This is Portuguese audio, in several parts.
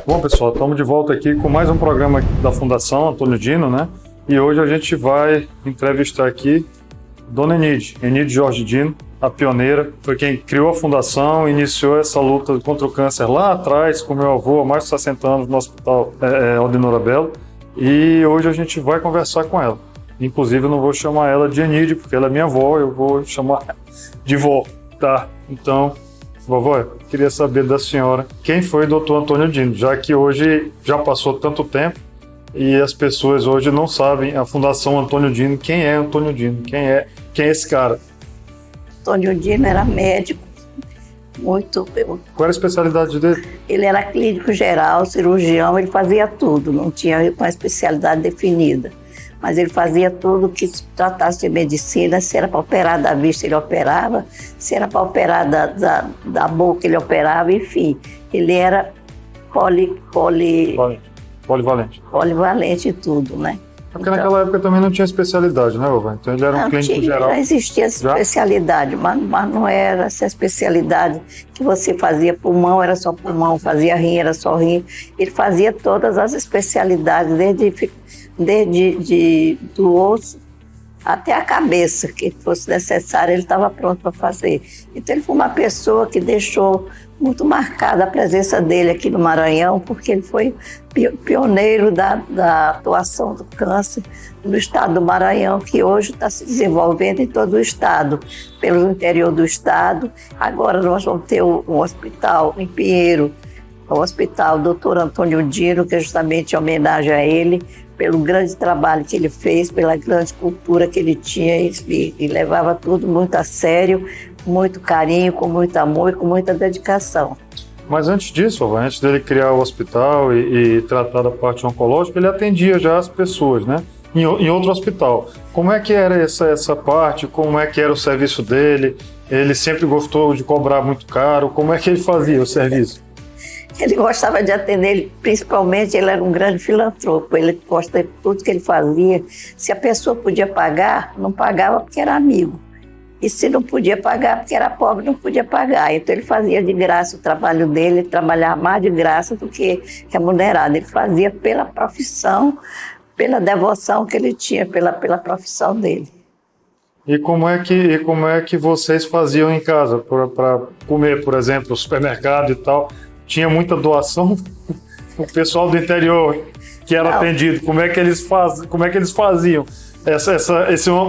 Bom, pessoal, estamos de volta aqui com mais um programa da Fundação Antônio Dino, né? E hoje a gente vai entrevistar aqui Dona Enide Jorge Dino, a pioneira, foi quem criou a fundação, iniciou essa luta contra o câncer lá atrás com meu avô há mais de 60 anos no Hospital Aldenora Belo. E hoje a gente vai conversar com ela. Inclusive eu não vou chamar ela de Enide, porque ela é minha avó, eu vou chamar de vó, tá? Então, vovó, eu queria saber da senhora quem foi o Dr. Antônio Dino, já que hoje já passou tanto tempo e as pessoas hoje não sabem a Fundação Antônio Dino, quem é Antônio Dino, quem é esse cara? Antônio Dino era médico, muito... Qual era a especialidade dele? Ele era clínico geral, cirurgião, ele fazia tudo, não tinha uma especialidade definida. Mas ele fazia tudo que se tratasse de medicina, se era para operar da vista, ele operava, se era para operar da boca, ele operava, enfim. Ele era polivalente em tudo, né? Porque naquela época também não tinha especialidade, né, vovó? Então ele era um clínico geral. Não existia especialidade, mas não era essa especialidade que você fazia pulmão, era só pulmão, fazia rim, era só rim. Ele fazia todas as especialidades, desde do osso até a cabeça, que fosse necessário, ele estava pronto para fazer. Então ele foi uma pessoa que deixou muito marcada a presença dele aqui no Maranhão, porque ele foi pioneiro da atuação do câncer no estado do Maranhão, que hoje está se desenvolvendo em todo o estado, pelo interior do estado. Agora nós vamos ter um hospital em Pinheiro, o Hospital Dr. Antônio Dino, que é justamente em homenagem a ele, pelo grande trabalho que ele fez, pela grande cultura que ele tinha e levava tudo muito a sério, com muito carinho, com muito amor e com muita dedicação. Mas antes disso, antes dele criar o hospital e tratar da parte oncológica, ele atendia já as pessoas, né? Em outro hospital. Como é que era essa parte? Como é que era o serviço dele? Ele sempre gostou de cobrar muito caro? Como é que ele fazia o serviço? Ele gostava de atender, principalmente ele era um grande filantropo, ele gosta de tudo que ele fazia. Se a pessoa podia pagar, não pagava porque era amigo. E se não podia pagar porque era pobre, não podia pagar. Então ele fazia de graça o trabalho dele, ele trabalhava mais de graça do que remunerado. Ele fazia pela profissão, pela devoção que ele tinha pela profissão dele. E como é que vocês faziam em casa para comer, por exemplo, no supermercado e tal? Tinha muita doação? O pessoal do interior que era atendido, como é que eles faziam?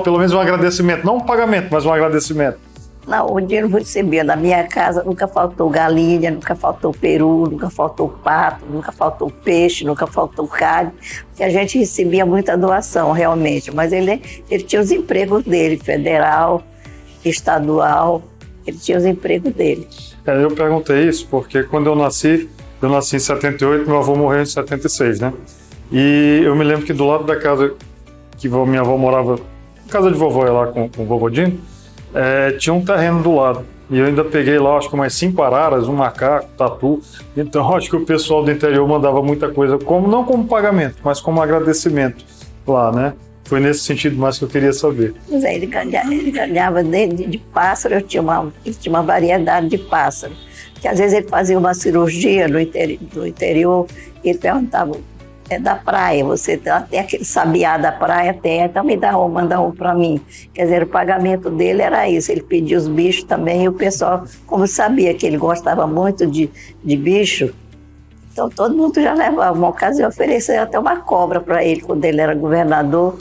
Pelo menos um agradecimento, não um pagamento, mas um agradecimento. Não, o dinheiro eu recebia. Na minha casa nunca faltou galinha, nunca faltou peru, nunca faltou pato, nunca faltou peixe, nunca faltou carne, porque a gente recebia muita doação, realmente. Mas ele tinha os empregos dele, federal, estadual, ele tinha os empregos dele. Eu perguntei isso porque quando eu nasci em 78, meu avô morreu em 76, né? E eu me lembro que do lado da casa que minha avó morava, casa de vovó lá com o vovô Dino, tinha um terreno do lado. E eu ainda peguei lá, acho que umas 5 araras, um macaco, tatu. Então acho que o pessoal do interior mandava muita coisa, não como pagamento, mas como agradecimento lá, né? Foi nesse sentido mais que eu queria saber. Pois é, ele ganhava de pássaro, ele tinha uma variedade de pássaro. Porque às vezes ele fazia uma cirurgia no interior e ele perguntava, é da praia, você tem aquele sabiá da praia? Tem, então manda um para mim. Quer dizer, o pagamento dele era isso, ele pedia os bichos também e o pessoal, como sabia que ele gostava muito de bicho, então todo mundo já levava. Uma ocasião ofereceu até uma cobra para ele quando ele era governador.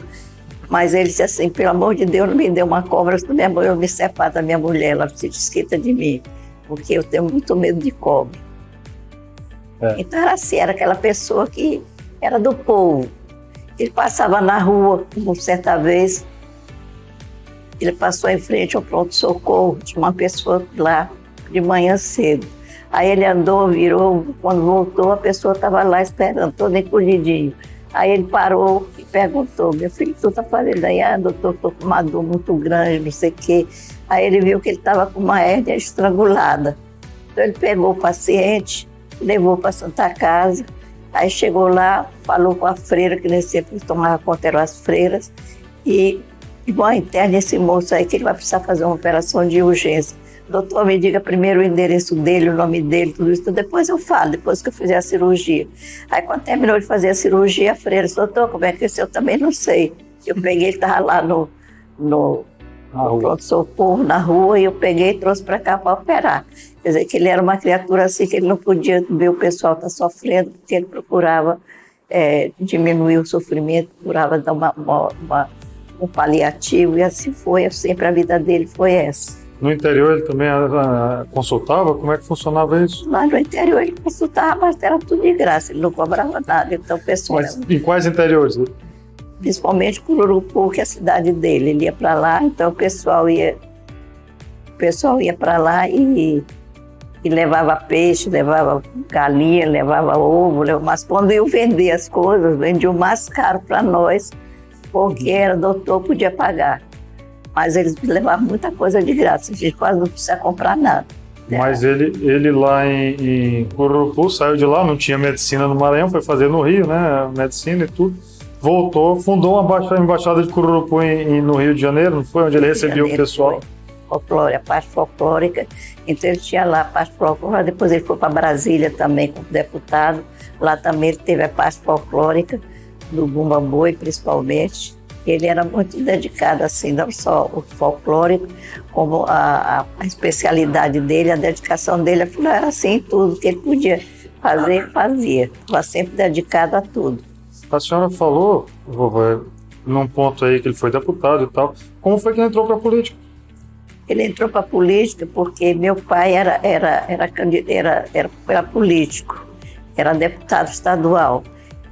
Mas ele disse assim, pelo amor de Deus, não me dê uma cobra, senão eu me separo da minha mulher, ela se desquita de mim, porque eu tenho muito medo de cobra. Então era assim, era aquela pessoa que era do povo. Ele passava na rua, uma certa vez, ele passou em frente ao pronto-socorro, tinha uma pessoa lá de manhã cedo. Aí ele andou, virou, quando voltou a pessoa estava lá esperando, todo encolhidinho. Aí ele parou e perguntou, meu filho, o que tu está fazendo aí? Ah, doutor, estou com uma dor muito grande, não sei o quê. Aí ele viu que ele estava com uma hérnia estrangulada. Então ele pegou o paciente, levou para a Santa Casa, aí chegou lá, falou com a freira, que nesse tempo tomava conta, eram as freiras, e bom, interne esse moço aí que ele vai precisar fazer uma operação de urgência. doutor, me diga primeiro o endereço dele, o nome dele, tudo isso, depois eu falo, depois que eu fizer a cirurgia. Aí quando terminou de fazer a cirurgia, a freira disse, doutor, como é que é isso? Eu também não sei. Eu peguei, ele estava lá no pronto-socorro, na rua, e eu peguei e trouxe para cá para operar. Quer dizer, que ele era uma criatura assim, que ele não podia ver o pessoal estar sofrendo, porque ele procurava diminuir o sofrimento, procurava dar um paliativo, e assim foi, sempre a vida dele foi essa. No interior ele também consultava? Como é que funcionava isso? Lá no interior ele consultava, mas era tudo de graça, ele não cobrava nada, então o pessoal... Mas em quais interiores? Principalmente Cururupu, que é a cidade dele, ele ia para lá, então o pessoal ia para lá e levava peixe, levava galinha, levava ovo, mas quando iam vender as coisas, vendiam mais caro para nós, porque era doutor, podia pagar. Mas eles levavam muita coisa de graça, a gente quase não precisa comprar nada. Mas ele lá em Cururupu saiu de lá, não tinha medicina no Maranhão, foi fazer no Rio, né, medicina e tudo. Voltou, fundou uma embaixada de Cururupu no Rio de Janeiro, não foi? Onde ele recebia o pessoal. Folclore, a parte folclórica, então ele tinha lá a parte folclórica, depois ele foi para Brasília também como deputado, lá também ele teve a parte folclórica, do Bumba Boi principalmente. Ele era muito dedicado, assim, não só o folclórico, como a especialidade dele, a dedicação dele, era assim, tudo que ele podia fazer, ele fazia. Estava sempre dedicado a tudo. A senhora falou, vovó, num ponto aí que ele foi deputado e tal, como foi que ele entrou para a política? Ele entrou para a política porque meu pai era político, era deputado estadual.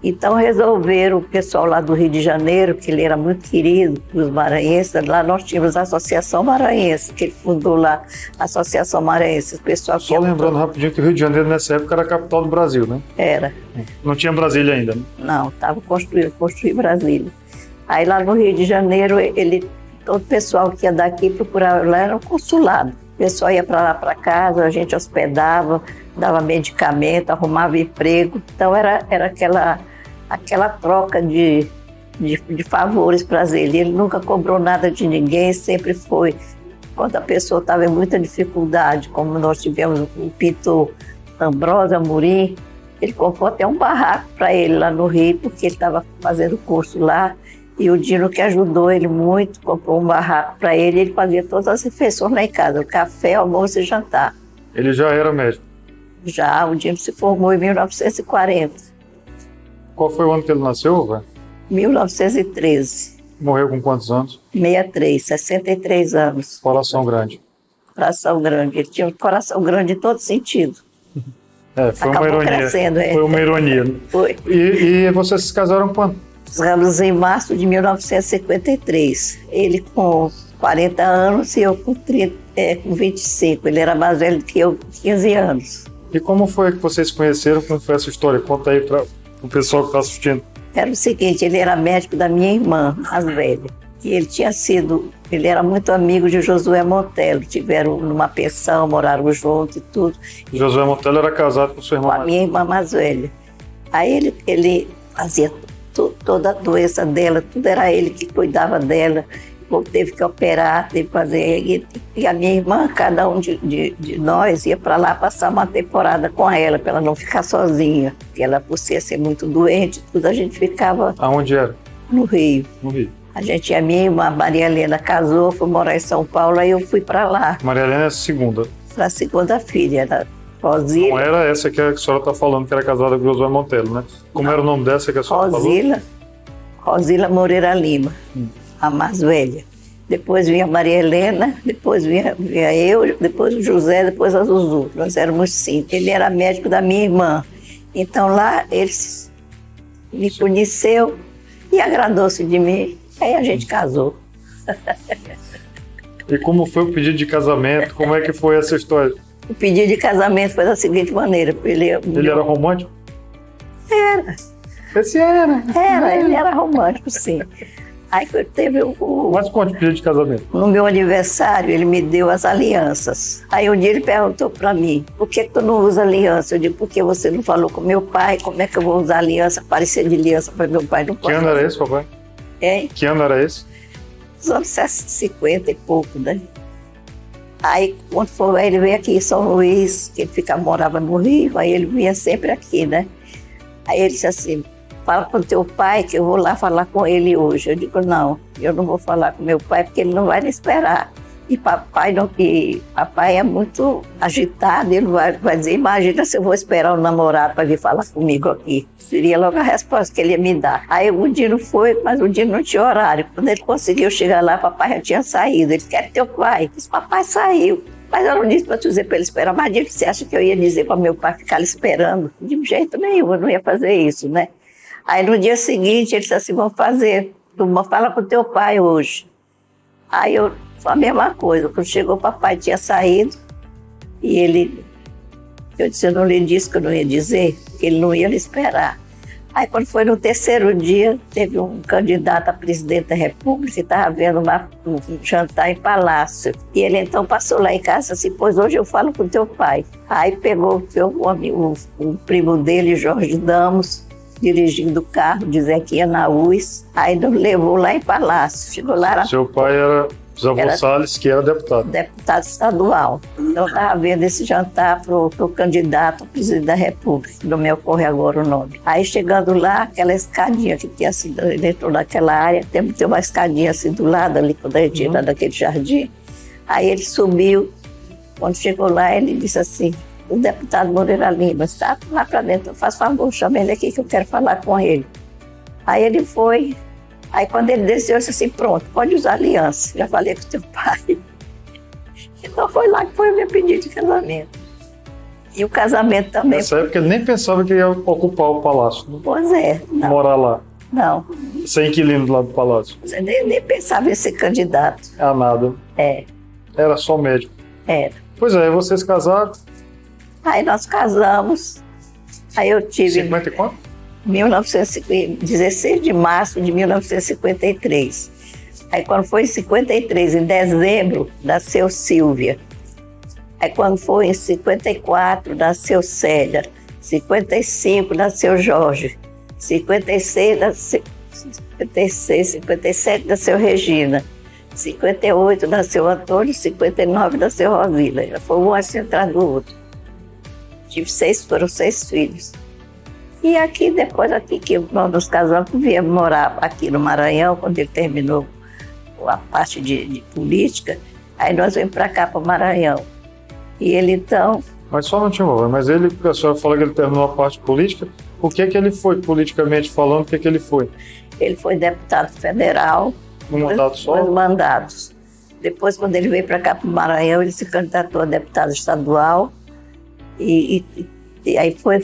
Então resolveram, o pessoal lá do Rio de Janeiro, que ele era muito querido dos maranhenses, lá nós tínhamos a Associação Maranhense, que ele fundou lá, a Associação Maranhense. O pessoal só lembrando rapidinho que o Rio de Janeiro nessa época era a capital do Brasil, né? Era. Não tinha Brasília ainda, né? Não, estava construindo Brasília. Aí lá no Rio de Janeiro, todo o pessoal que ia daqui procurava, lá era o consulado. O pessoal ia para lá para casa, a gente hospedava, dava medicamento, arrumava emprego. Então era aquela troca de favores para ele. Ele nunca cobrou nada de ninguém, sempre foi. Quando a pessoa estava em muita dificuldade, como nós tivemos o pintor Ambrósio Amorim, ele comprou até um barraco para ele lá no Rio, porque ele estava fazendo curso lá. E o Dino, que ajudou ele muito, comprou um barraco para ele, ele fazia todas as refeições lá em casa, o café, almoço e jantar. Ele já era médico? Já, o Dino se formou em 1940. Qual foi o ano que ele nasceu, velho? 1913. Morreu com quantos anos? 63 anos. Coração grande. Coração grande. Ele tinha um coração grande em todo sentido. Foi uma ironia. Crescendo, Foi uma ironia. Foi. E vocês se casaram quando? Casamos em março de 1953. Ele com 40 anos e eu com 25. Ele era mais velho que eu, 15 anos. E como foi que vocês se conheceram? Como foi essa história? Conta aí para o pessoal que está assistindo. Era o seguinte, ele era médico da minha irmã, mais velha. E ele era muito amigo de Josué Montello. Tiveram numa pensão, moraram juntos e tudo. Josué Montello era casado com sua irmã? Com a minha irmã mais velha. Aí ele fazia toda a doença dela, tudo era ele que cuidava dela. Teve que operar, teve que fazer. E a minha irmã, cada um de nós, ia para lá passar uma temporada com ela, para ela não ficar sozinha. Porque ela, por ser muito doente, tudo, a gente ficava... Aonde era? No Rio. No Rio. A minha irmã, Maria Helena, casou, foi morar em São Paulo, aí eu fui para lá. Maria Helena é a segunda? Para a segunda filha, era Rosila. Não era essa que a senhora está falando, que era casada com Josué Montello, né? Como Não. Era o nome dessa que a senhora falou? Rosila Moreira Lima. A mais velha. Depois vinha a Maria Helena, depois vinha eu, depois o José, depois a Zuzu. Nós éramos 5. Ele era médico da minha irmã. Então lá ele me conheceu e agradou-se de mim. Aí a gente casou. E como foi o pedido de casamento? Como é que foi essa história? O pedido de casamento foi da seguinte maneira. Ele era romântico? Era. Esse era? Ele era romântico, sim. Aí teve Mas conte o pedido de casamento. No meu aniversário, ele me deu as alianças. Aí um dia ele perguntou para mim, por que tu não usa aliança? Eu digo, porque você não falou com meu pai, como é que eu vou usar aliança, parecer de aliança para meu pai? Não pode. Que ano era esse, papai? Hein? Que ano era esse? Os anos 50 e pouco, né? Aí, quando foi, ele veio aqui em São Luís, que ele morava no Rio, aí ele vinha sempre aqui, né? Aí ele disse assim, fala com teu pai que eu vou lá falar com ele hoje. Eu digo, não, eu não vou falar com meu pai porque ele não vai me esperar. E papai é muito agitado, ele vai dizer, imagina se eu vou esperar um namorado para vir falar comigo aqui. Seria logo a resposta que ele ia me dar. Aí o Dino foi, mas o Dino não tinha horário. Quando ele conseguiu chegar lá, papai já tinha saído. Ele quer teu pai. Disse, papai saiu. Mas eu não disse para dizer para ele esperar. Mas Dino, você acha que eu ia dizer para meu pai ficar ali esperando? De jeito nenhum, eu não ia fazer isso, né? Aí no dia seguinte ele disse assim, vamos fazer, fala com teu pai hoje. Aí foi a mesma coisa, quando chegou o papai tinha saído e eu disse, eu não lhe disse que eu não ia dizer, que ele não ia me esperar. Aí quando foi no terceiro dia, teve um candidato a presidente da República que estava vendo um jantar em Palácio. E ele então passou lá em casa assim, pois hoje eu falo com teu pai. Aí pegou o primo dele, Jorge Damos, dirigindo o carro, dizer que ia na UIS, aí nos levou lá em Palácio. Chegou lá... Seu pai era José Salles, que era deputado. Deputado estadual. Então estava vendo esse jantar para o candidato a presidente da República, não me ocorre agora o nome. Aí chegando lá, aquela escadinha que tinha assim, ele entrou naquela área, tem uma escadinha assim do lado ali, quando a gente entra naquele jardim. Aí ele subiu, quando chegou lá, ele disse assim, o deputado Moreira Lima, está lá para dentro, faz favor, chama ele aqui que eu quero falar com ele. Aí ele foi, aí quando ele desceu, eu disse assim, pronto, pode usar aliança, já falei com teu pai. Então foi lá que foi o meu pedido de casamento. E o casamento também... Nessa época ele nem pensava que ia ocupar o palácio, né? Pois é. Não. Morar lá. Não. Ser inquilino lá do palácio. Você nem pensava em ser candidato. A nada. É. Era só médico. Era. Pois é, vocês casaram? Aí nós casamos, aí eu tive... 50 e quanto? 16 de março de 1953. Aí quando foi em 53, em dezembro, nasceu Silvia. Aí quando foi em 54, nasceu Célia. 55, nasceu Jorge. 57, nasceu Regina. 58, nasceu Antônio. 59, nasceu Rosila. Foi um assim atrás do outro. Foram 6 filhos. E aqui, depois que nós nos casamos, viemos morar aqui no Maranhão, quando ele terminou a parte de política, aí nós viemos para cá, para o Maranhão. E ele então... Mas só não tinha mas a senhora falou que ele terminou a parte política, o que ele foi, politicamente falando, o que ele foi? Ele foi deputado federal. Um mandato só? 2 mandatos. Depois, quando ele veio para cá, para o Maranhão, ele se candidatou a deputado estadual. E aí foi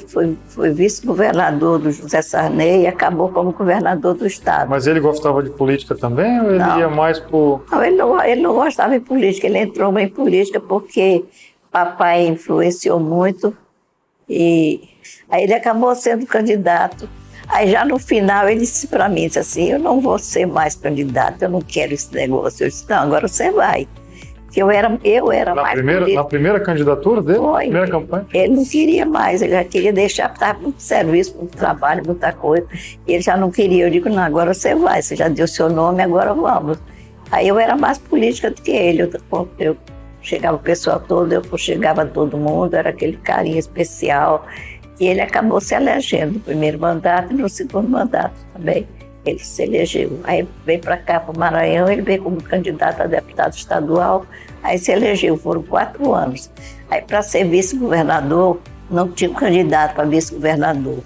vice-governador do José Sarney e acabou como governador do estado. Mas ele gostava de política também ou ele ia mais por... Não, ele não gostava de política, ele entrou em política porque papai influenciou muito e aí ele acabou sendo candidato. Aí já no final ele disse para mim, disse assim, eu não vou ser mais candidato, eu não quero esse negócio. Eu disse, não, agora você vai. Porque eu era mais política. Na primeira candidatura dele? Foi. Primeira campanha? Ele não queria mais, ele já queria deixar, estava muito serviço, muito trabalho, muita coisa. E ele já não queria. Eu digo, não, agora você vai, você já deu seu nome, agora vamos. Aí eu era mais política do que ele. Eu chegava o pessoal todo, eu chegava todo mundo, era aquele carinho especial. E ele acabou se elegendo no primeiro mandato e no segundo mandato também. Ele se elegeu. Aí veio para cá, para o Maranhão, ele veio como candidato a deputado estadual, aí se elegeu, foram 4 anos. Aí para ser vice-governador, não tinha candidato para vice-governador.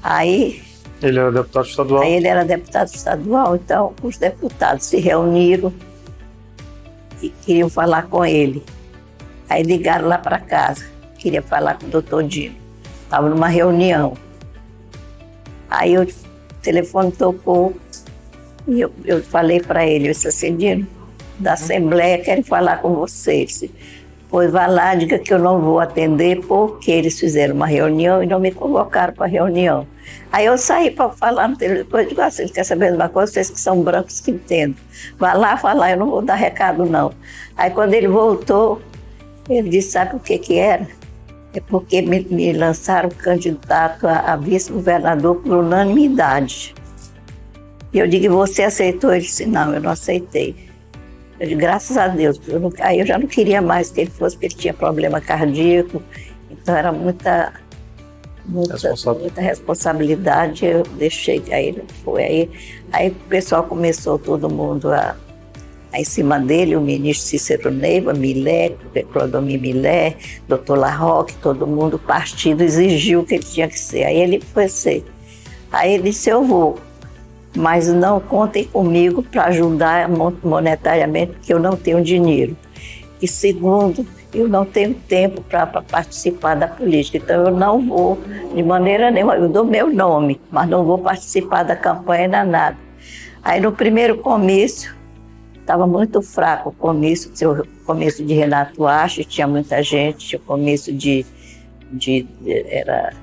Aí... Ele era deputado estadual? Aí ele era deputado estadual, então os deputados se reuniram e queriam falar com ele. Aí ligaram lá para casa, queria falar com o doutor Dino. Estava numa reunião. Aí o telefone tocou e eu falei para ele, eu disse assim, Dino, da Assembleia, quero falar com vocês. Pois vá lá, diga que eu não vou atender porque eles fizeram uma reunião e não me convocaram para a reunião. Aí eu saí para falar no telefone, depois eu digo assim, quer saber de uma coisa? Vocês que são brancos que entendem. Vá lá falar, eu não vou dar recado não. Aí quando ele voltou, ele disse, sabe o que era? É porque me lançaram candidato a vice-governador por unanimidade. E eu digo, você aceitou? Ele disse, não, eu não aceitei. Eu disse, graças a Deus. Aí eu já não queria mais que ele fosse, porque ele tinha problema cardíaco. Então era muita responsabilidade. Eu deixei, aí ele foi. Aí o pessoal começou, todo mundo em cima dele, o ministro Cícero Neiva, Milé, Clodomir Milé, doutor Larroque, todo mundo, o partido exigiu que ele tinha que ser. Aí ele foi ser. Aí ele disse, eu vou, mas não contem comigo para ajudar monetariamente, porque eu não tenho dinheiro. E segundo, eu não tenho tempo para participar da política, então eu não vou de maneira nenhuma. Eu dou meu nome, mas não vou participar da campanha nem nada. Aí no primeiro comício, estava muito fraco o comício, tinha o comício de Renato Acho, tinha muita gente, tinha o comício era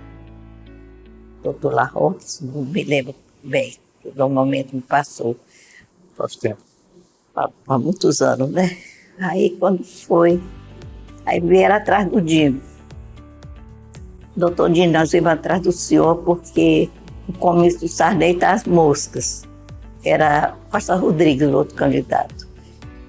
doutor Larroque, não me lembro bem, normalmente me passou. Faz tempo. Há muitos anos, né? Aí quando foi, aí vieram atrás do Dino. Doutor Dino, nós viemos atrás do senhor porque o comício do Sarney está às moscas. Era Costa Rodrigues, o outro candidato.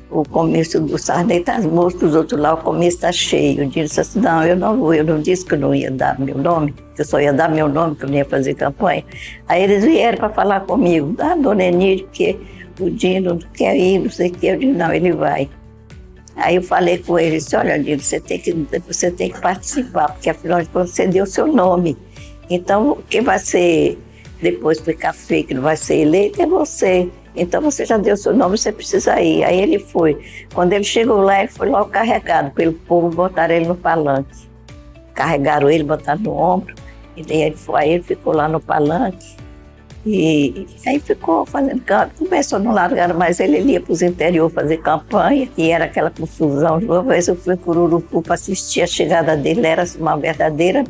O comício do Sarney está às moscas, os outros lá, o comício está cheio. O Dino disse assim, não, eu não vou, eu não disse que eu não ia dar meu nome, que eu só ia dar meu nome, que eu não ia fazer campanha. Aí eles vieram para falar comigo, dona Enide, porque o Dino não quer ir, não sei o que. Eu disse, não, ele vai. Aí eu falei com ele, disse, olha, Dino, você tem que participar, porque afinal de contas você deu seu nome. Então, quem vai ser, depois ficar feio, que não vai ser eleito, é você. Então você já deu seu nome, você precisa ir. Aí ele foi. Quando ele chegou lá, ele foi logo carregado pelo povo, botaram ele no palanque. Carregaram ele, botaram no ombro, e daí aí ele ficou lá no palanque. E aí ficou fazendo campanha. Começou, não largaram mais ele ia para os interior fazer campanha, e era aquela confusão. Uma vez eu fui em Cururupu para assistir a chegada dele, era uma verdadeira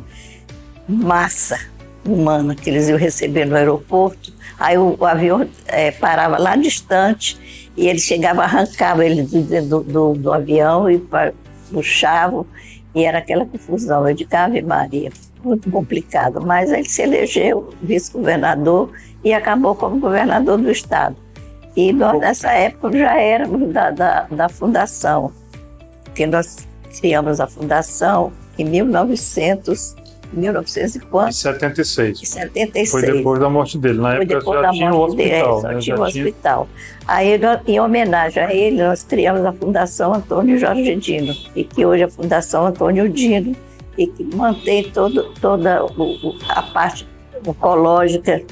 massa humana que eles iam receber no aeroporto. Aí o avião parava lá distante e ele chegava, arrancava ele do avião e puxava, e era aquela confusão. Eu digo, Ave Maria, muito complicado. Mas ele se elegeu vice-governador e acabou como governador do estado. E nós, nessa época, já éramos da fundação, porque nós criamos a fundação em 1900 e quanto? Em 76. Em 76. Foi depois da morte dele. Na época já tinha o hospital. Só tinha o hospital. Aí, em homenagem a ele, nós criamos a Fundação Antônio Jorge Dino, e que hoje é a Fundação Antônio Dino, e que mantém toda a parte ecológica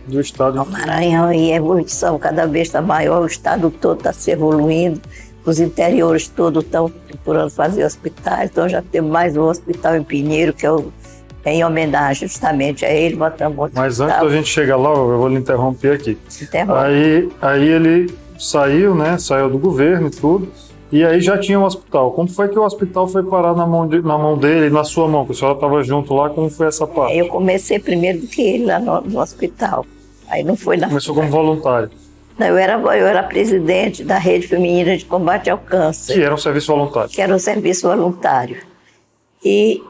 do estado do Maranhão, e a evolução cada vez está maior, o estado todo está se evoluindo. Os interiores todos estão procurando fazer hospitais, então já temos mais um hospital em Pinheiro, que é em homenagem justamente a ele, botamos outro Mas hospital. antes da gente chegar lá, eu vou lhe interromper aqui. Interrompe. Aí ele saiu, né? Saiu do governo e tudo, e aí já tinha um hospital. Como foi que o hospital foi parar na mão dele, na sua mão? Que a senhora estava junto lá, como foi essa parte? Eu comecei primeiro do que ele lá no hospital. Aí não foi na... Começou como voluntário. Não, eu era presidente da Rede Feminina de Combate ao Câncer. Que era um serviço voluntário. Que era um serviço voluntário. E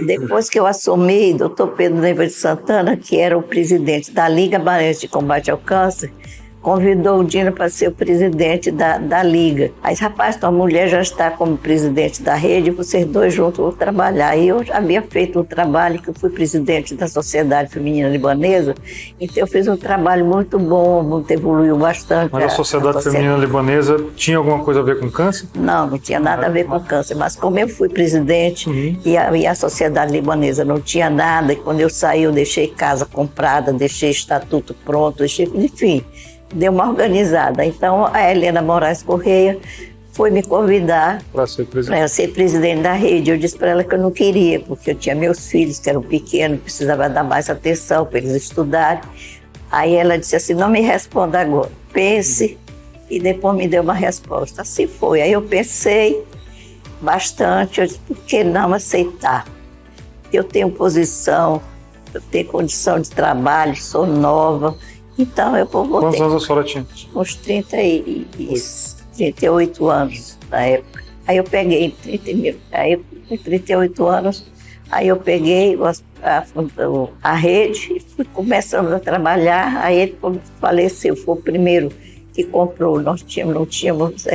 depois que eu assumi, o doutor Pedro Neiva de Santana, que era o presidente da Liga Maranhense de Combate ao Câncer, convidou o Dino para ser o presidente da Liga. Aí, rapaz, tua mulher já está como presidente da rede, vocês dois juntos vão trabalhar. E eu já havia feito um trabalho, que eu fui presidente da Sociedade Feminina Libanesa, então eu fiz um trabalho muito bom, muito evoluiu bastante. Mas a Sociedade Feminina Libanesa tinha alguma coisa a ver com câncer? Não tinha nada a ver com câncer, mas como eu fui presidente e a Sociedade Libanesa não tinha nada, e quando eu saí eu deixei casa comprada, deixei estatuto pronto, enfim, deu uma organizada. Então a Helena Moraes Correia foi me convidar para eu ser presidente da rede. Eu disse para ela que eu não queria, porque eu tinha meus filhos que eram pequenos, precisava dar mais atenção para eles estudarem. Aí ela disse assim, não me responda agora, pense, e depois me deu uma resposta. Assim foi. Aí eu pensei bastante, eu disse, por que não aceitar? Eu tenho posição, eu tenho condição de trabalho, sou nova, então eu vou... Quantos anos a senhora tinha? Uns 38 anos na época. Aí eu peguei, com 38 anos, aí eu peguei a rede e começamos a trabalhar. Aí ele faleceu, foi o primeiro que comprou. Nós não tínhamos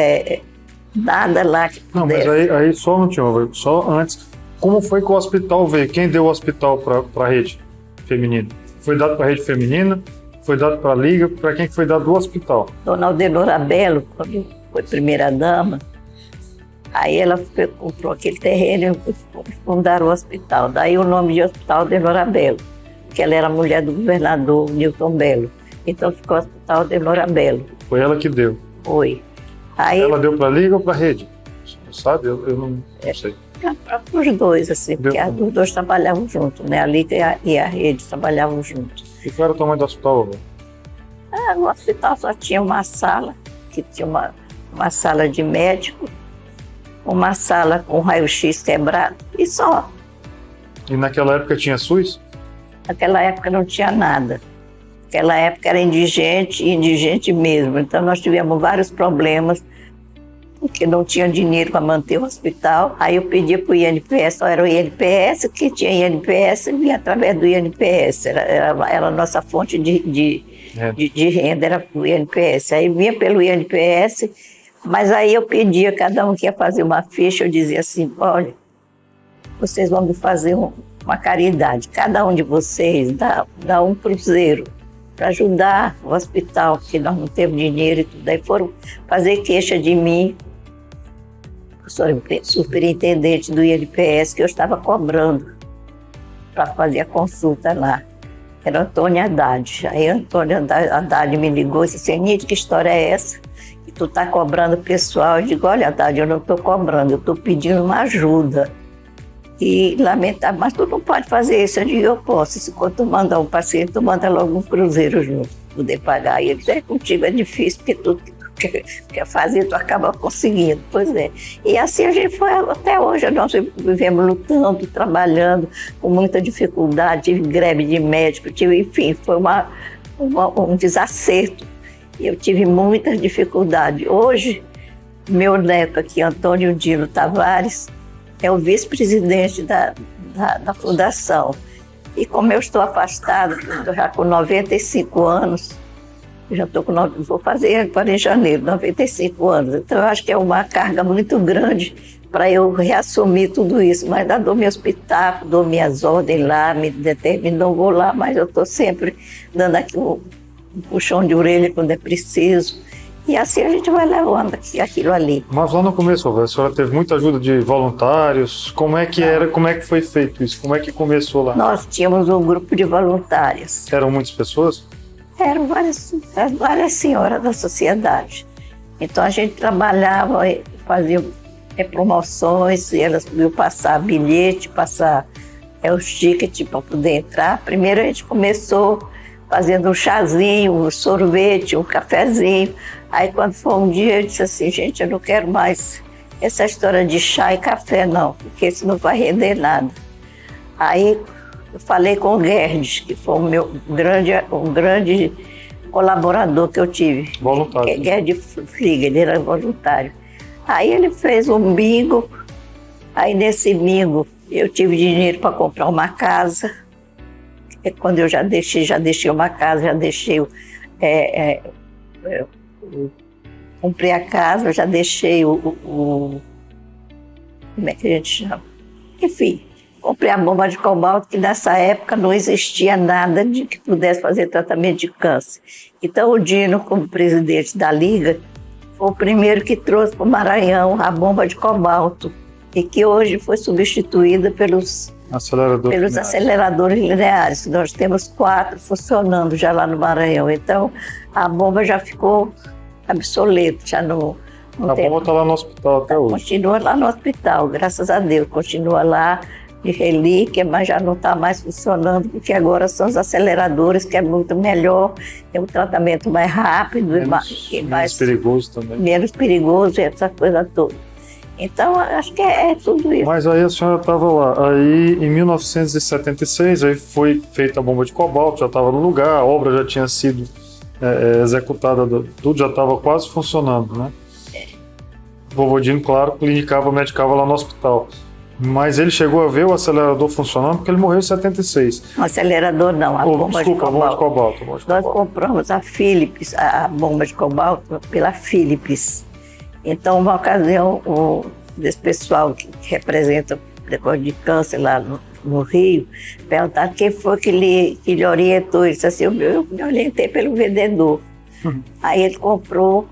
nada lá que Não, mas pudesse. aí só não tinha, só antes. Como foi que o hospital veio? Quem deu o hospital para a rede feminina? Foi dado para a rede feminina? Foi dado para a Liga? Para quem que foi dado o hospital? Dona Aldenora Belo, quando foi primeira-dama, aí ela comprou aquele terreno e fundaram o hospital. Daí o nome de Hospital Aldenora Belo, que ela era mulher do governador Newton Belo. Então ficou Hospital Aldenora Belo. Foi ela que deu. Foi. Aí, Ela deu para a Liga ou para a rede? Sabe? Eu não sei. para os dois, assim, porque Deu. os dois trabalhavam juntos, né? A Liga e a rede trabalhavam juntos. E qual era o tamanho do hospital, avó? No hospital só tinha uma sala, que tinha uma sala de médico, uma sala com raio-x quebrado, e só. E naquela época tinha SUS? Naquela época não tinha nada. Naquela época era indigente, e indigente mesmo. Então nós tivemos vários problemas, porque não tinha dinheiro para manter o hospital. Aí eu pedia para o INPS, só era o INPS, que tinha INPS, e vinha através do INPS. Era a nossa fonte de renda, era o INPS. Aí vinha pelo INPS, mas aí eu pedia, cada um que ia fazer uma ficha, eu dizia assim, olha, vocês vão me fazer uma caridade. Cada um de vocês dá um cruzeiro para ajudar o hospital, porque nós não temos dinheiro e tudo. Aí foram fazer queixa de mim, o superintendente do INPS, que eu estava cobrando para fazer a consulta lá. Era Antônio Haddad. Aí Antônio Haddad me ligou e disse, Enide, que história é essa? Que tu está cobrando o pessoal? Eu digo, olha, Haddad, eu não estou cobrando, eu estou pedindo uma ajuda. E lamentável, mas tu não pode fazer isso. Eu digo, eu posso. Se quando tu mandar um paciente, tu manda logo um cruzeiro junto, poder pagar. E ele disse, contigo é difícil, porque tudo que tu quer fazer, tu acaba conseguindo. Pois é. E assim a gente foi até hoje. Nós vivemos lutando, trabalhando, com muita dificuldade. Tive greve de médico, enfim, foi um desacerto. E eu tive muitas dificuldades. Hoje, meu neto aqui, Antônio Dino Tavares, é o vice-presidente da fundação. E como eu estou afastada, já com 95 anos, vou fazer agora em janeiro, 95 anos, então eu acho que é uma carga muito grande para eu reassumir tudo isso. Mas ainda dou meu espetáculo, dou minhas ordens lá, me determino, não vou lá, mas eu estou sempre dando aqui um puxão de orelha quando é preciso. E assim a gente vai levando aquilo ali. Mas lá no começo, a senhora teve muita ajuda de voluntários. Como é que era? Como é que foi feito isso? Como é que começou lá? Nós tínhamos um grupo de voluntárias. Eram muitas pessoas? Eram várias senhoras da sociedade. Então a gente trabalhava, fazia promoções, e elas podiam passar bilhete, passar os tickets para poder entrar. Primeiro a gente começou fazendo um chazinho, um sorvete, um cafezinho. Aí quando foi um dia eu disse assim, gente, eu não quero mais essa história de chá e café não, porque isso não vai render nada. Aí eu falei com o Gerdes, que foi um grande colaborador que eu tive. Voluntário. Gerdes Fliga, ele era voluntário. Aí ele fez um bingo, aí nesse bingo eu tive dinheiro para comprar uma casa. Quando eu já deixei uma casa, comprei a casa, já deixei como é que a gente chama? Enfim, comprei a bomba de cobalto, que nessa época não existia nada de que pudesse fazer tratamento de câncer. Então o Dino, como presidente da Liga, foi o primeiro que trouxe para o Maranhão a bomba de cobalto, e que hoje foi substituída pelos aceleradores lineares. Nós temos 4 funcionando já lá no Maranhão. Então, a bomba já ficou obsoleta. Já não a bomba está lá no hospital até hoje. Continua lá no hospital, graças a Deus. Continua lá de relíquia, mas já não está mais funcionando, porque agora são os aceleradores, que é muito melhor, é um tratamento mais rápido, menos perigoso também. Menos perigoso, essa coisa toda. Então, acho que é tudo isso. Mas aí a senhora estava lá. Aí, em 1976, aí foi feita a bomba de cobalto, já estava no lugar, a obra já tinha sido executada, tudo já estava quase funcionando, né? Vovô Dino, claro, clinicava, medicava lá no hospital. Mas ele chegou a ver o acelerador funcionando porque ele morreu em 76. Um acelerador não, a bomba Desculpa, de a bomba de cobalto. cobalto. Nós compramos a Philips, a bomba de cobalto, pela Philips. Então, uma ocasião, desse pessoal que representa depois de câncer lá no Rio, perguntaram quem foi que lhe orientou. Ele disse assim, eu me orientei pelo vendedor. Aí ele comprou,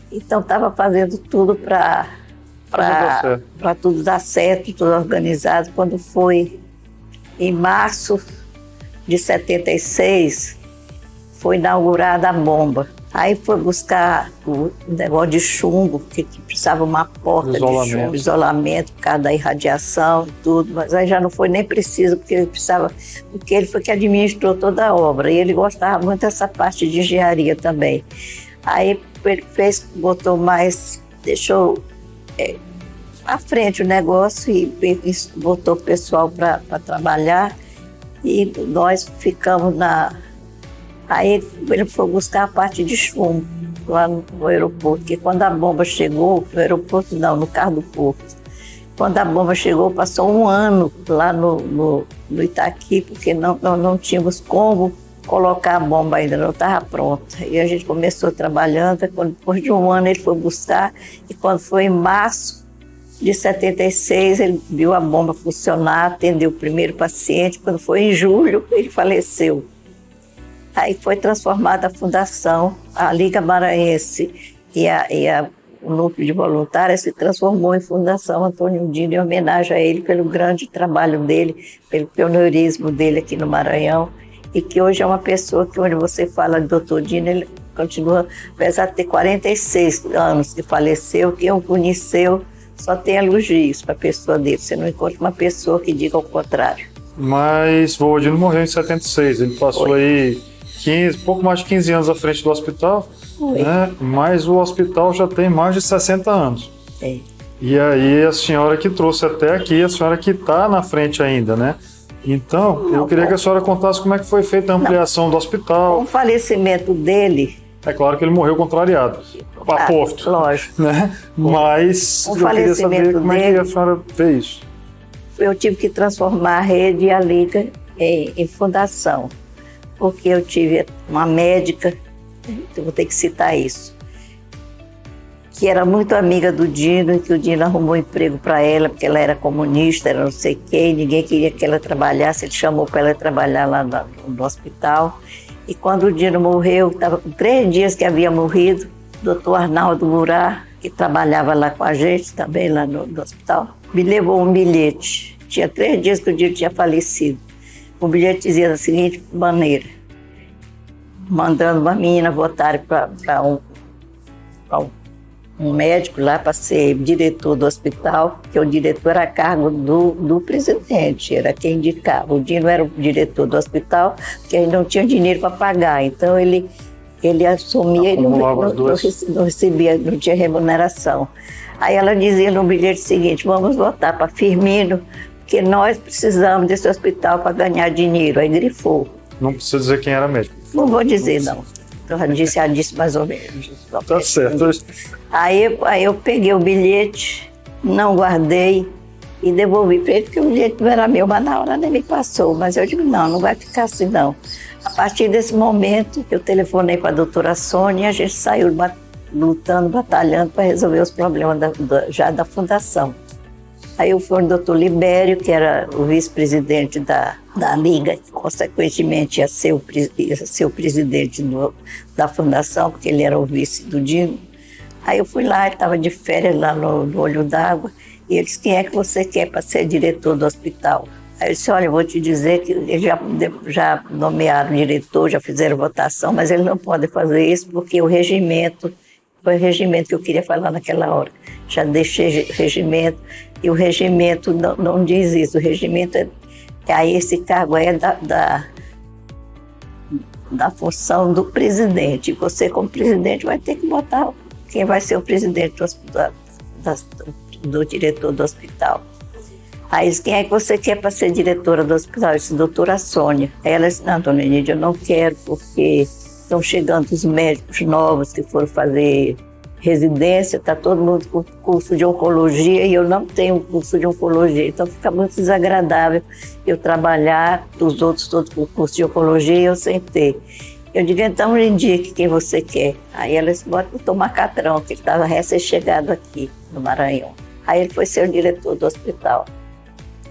então estava fazendo tudo para tudo dar certo, tudo organizado. Quando foi em março de 76, foi inaugurada a bomba. Aí foi buscar o negócio de chumbo, que precisava uma porta de chumbo, isolamento por causa da irradiação e tudo, mas aí já não foi nem preciso, porque ele foi que administrou toda a obra, e ele gostava muito dessa parte de engenharia também. Aí ele deixou à frente o negócio e botou o pessoal para trabalhar, e nós ficamos Aí ele foi buscar a parte de chumbo lá no aeroporto, porque quando a bomba chegou, no aeroporto não, no carro do porto, quando a bomba chegou, passou um ano lá no Itaqui, porque não tínhamos como colocar a bomba ainda, não estava pronta. E a gente começou trabalhando, depois de um ano ele foi buscar, e quando foi em março de 76, ele viu a bomba funcionar, atendeu o primeiro paciente, quando foi em julho, ele faleceu. Aí foi transformada a fundação, a Liga Maranhense e o núcleo de voluntários se transformou em Fundação Antônio Dino, em homenagem a ele pelo grande trabalho dele, pelo pioneirismo dele aqui no Maranhão, e que hoje é uma pessoa que, onde você fala de Dr. Dino, ele continua, apesar de ter 46 anos que faleceu, quem o conheceu só tem elogios para a pessoa dele, você não encontra uma pessoa que diga o contrário. Mas o Dino morreu em 76, ele passou aí pouco mais de 15 anos à frente do hospital, né? Mas o hospital já tem mais de 60 anos. É. E aí a senhora que trouxe até aqui, a senhora que está na frente ainda, né? Então, eu queria que a senhora contasse como é que foi feita a ampliação do hospital. Com o falecimento dele... É claro que ele morreu contrariado, aposto. Lógico. Né? Mas eu queria saber como é que a senhora fez. Eu tive que transformar a rede e a Liga em fundação, porque eu tive uma médica, eu vou ter que citar isso, que era muito amiga do Dino, e que o Dino arrumou emprego para ela, porque ela era comunista, era não sei quem, ninguém queria que ela trabalhasse, ele chamou para ela trabalhar lá no hospital. E quando o Dino morreu, estava com 3 dias que havia morrido, o doutor Arnaldo Murat, que trabalhava lá com a gente também, lá no hospital, me levou um bilhete. Tinha 3 dias que o Dino tinha falecido. O bilhete dizia da seguinte maneira, mandando uma menina votar para um médico lá para ser diretor do hospital, que o diretor era a cargo do presidente, era quem indicava. O Dino era o diretor do hospital, porque ele não tinha dinheiro para pagar, então ele assumia e não recebia, não tinha remuneração. Aí ela dizia no bilhete seguinte, vamos votar para Firmino, porque nós precisamos desse hospital para ganhar dinheiro. Aí grifou. Não precisa dizer quem era médico. Não vou dizer, não. Eu disse mais ou menos. Tá certo. Aí eu peguei o bilhete, não guardei e devolvi para ele, porque o bilhete não era meu, mas na hora ele me passou. Mas eu digo, não vai ficar assim, não. A partir desse momento, eu telefonei para a doutora Sônia e a gente saiu lutando, batalhando para resolver os problemas já da fundação. Aí eu fui no doutor Libério, que era o vice-presidente da Liga, que consequentemente ia ser o presidente da fundação, porque ele era o vice do Dino. Aí eu fui lá, ele estava de férias lá no Olho d'Água, e ele disse, quem é que você quer para ser diretor do hospital? Aí eu disse, olha, eu vou te dizer que eles já nomearam diretor, já fizeram votação, mas eles não podem fazer isso porque o regimento, foi o regimento que eu queria falar naquela hora. Já deixei regimento, e o regimento não diz isso, o regimento aí esse cargo é da função do presidente. Você, como presidente, vai ter que botar quem vai ser o presidente do diretor do hospital. Aí disse, quem é que você quer para ser diretora do hospital? Eu disse, doutora Sônia. Aí ela disse, não, dona Nídia, eu não quero, porque estão chegando os médicos novos que foram fazer residência, está todo mundo com curso de oncologia e eu não tenho curso de oncologia, então fica muito desagradável eu trabalhar, os outros todos com curso de oncologia e eu sem ter. Eu digo, então me indique quem você quer. Aí ela disse, bota o Tom Macatrão, que ele estava recém-chegado aqui no Maranhão. Aí ele foi ser o diretor do hospital.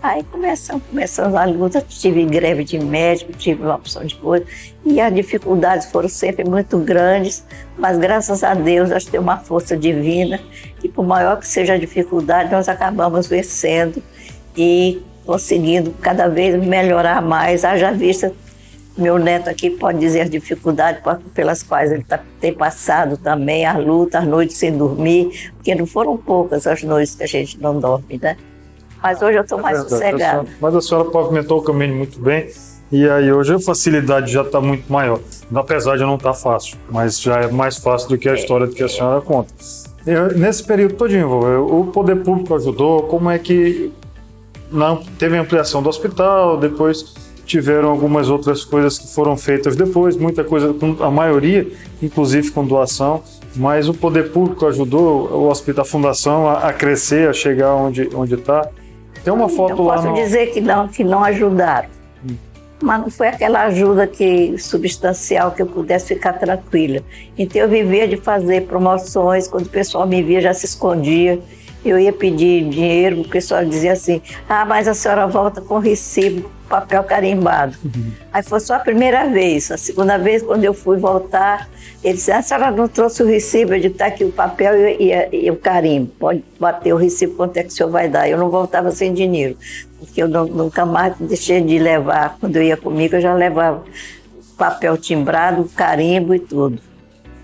Aí começamos a luta, tive greve de médico, tive uma opção de coisa, e as dificuldades foram sempre muito grandes, mas graças a Deus nós temos uma força divina, que por maior que seja a dificuldade, nós acabamos vencendo e conseguindo cada vez melhorar mais. Haja vista, meu neto aqui pode dizer as dificuldades pelas quais ele tem passado também, a luta, as noites sem dormir, porque não foram poucas as noites que a gente não dorme, né? Mas hoje eu estou mais sossegada. Mas a senhora pavimentou o caminho muito bem e aí hoje a facilidade já está muito maior. Apesar de não estar fácil, mas já é mais fácil do que a história que a senhora conta. Nesse período todinho, o poder público ajudou? Como é que não teve ampliação do hospital, depois tiveram algumas outras coisas que foram feitas depois, muita coisa, a maioria, inclusive com doação, mas o poder público ajudou o hospital, a fundação a crescer, a chegar onde está. Tem uma foto lá. Posso dizer que não ajudaram, mas não foi aquela ajuda substancial que eu pudesse ficar tranquila. Então eu vivia de fazer promoções, quando o pessoal me via já se escondia. Eu ia pedir dinheiro, o pessoal dizia assim, mas a senhora volta com recibo, papel carimbado. Aí foi só a primeira vez. A segunda vez, quando eu fui voltar, ele disse, a senhora não trouxe o recibo? Eu disse, tá aqui o papel e o carimbo. Pode bater o recibo, quanto é que o senhor vai dar? Eu não voltava sem dinheiro, porque eu nunca mais deixei de levar. Quando eu ia comigo, eu já levava papel timbrado, carimbo e tudo.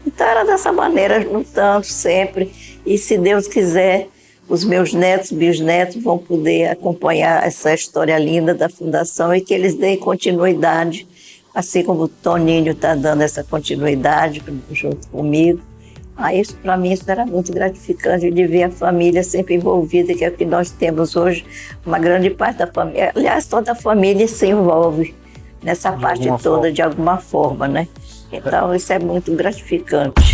Então era dessa maneira, juntando sempre. E se Deus quiser, os meus netos, bisnetos vão poder acompanhar essa história linda da Fundação e que eles deem continuidade, assim como o Toninho está dando essa continuidade junto comigo. Isso, para mim, isso era muito gratificante de ver a família sempre envolvida, que é o que nós temos hoje. Uma grande parte da família, aliás, toda a família se envolve nessa parte toda de alguma forma, né? Então, isso é muito gratificante.